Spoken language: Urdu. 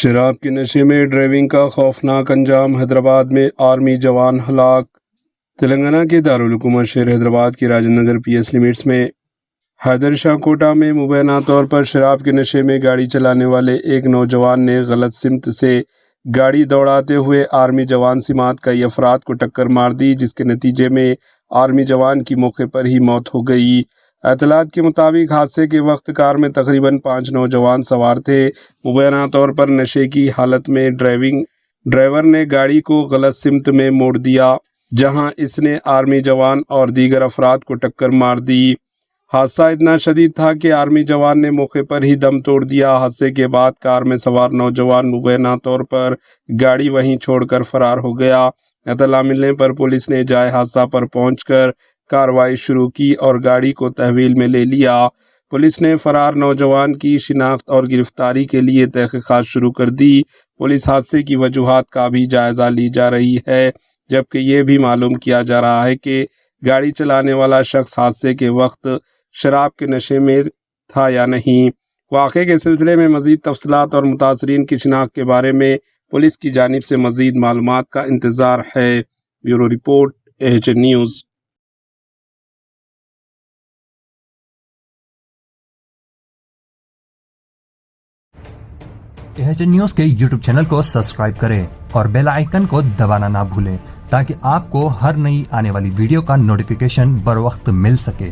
شراب کے نشے میں ڈرائیونگ کا خوفناک انجام، حیدرآباد میں آرمی جوان ہلاک۔ تلنگانہ کے دارالحکومت شہر حیدرآباد کی Rajendra Nagar P S limits میں حیدر شاہ کوٹہ میں مبینہ طور پر شراب کے نشے میں گاڑی چلانے والے ایک نوجوان نے غلط سمت سے گاڑی دوڑاتے ہوئے آرمی جوان سماعت کئی افراد کو ٹکر مار دی، جس کے نتیجے میں آرمی جوان کی موقع پر ہی موت ہو گئی۔ اطلاعات کے مطابق حادثے کے وقت کار میں تقریباً 5 نوجوان سوار تھے۔ مبینہ طور پر نشے کی حالت میں ڈرائیور نے گاڑی کو غلط سمت میں موڑ دیا، جہاں اس نے آرمی جوان اور دیگر افراد کو ٹکر مار دی۔ حادثہ اتنا شدید تھا کہ آرمی جوان نے موقع پر ہی دم توڑ دیا۔ حادثے کے بعد کار میں سوار نوجوان مبینہ طور پر گاڑی وہیں چھوڑ کر فرار ہو گیا۔ اطلاع ملنے پر پولیس نے جائے حادثہ پر پہنچ کر کارروائی شروع کی اور گاڑی کو تحویل میں لے لیا۔ پولیس نے فرار نوجوان کی شناخت اور گرفتاری کے لیے تحقیقات شروع کر دی۔ پولیس حادثے کی وجوہات کا بھی جائزہ لی جا رہی ہے، جبکہ یہ بھی معلوم کیا جا رہا ہے کہ گاڑی چلانے والا شخص حادثے کے وقت شراب کے نشے میں تھا یا نہیں۔ واقعے کے سلسلے میں مزید تفصیلات اور متاثرین کی شناخت کے بارے میں پولیس کی جانب سے مزید معلومات کا انتظار ہے۔ Bureau report AHN news. AHN news کے YouTube چینل کو سبسکرائب کریں اور بیل آئیکن کو دبانا نہ بھولیں تاکہ آپ کو ہر نئی آنے والی ویڈیو کا نوٹیفیکیشن بر وقت مل سکے۔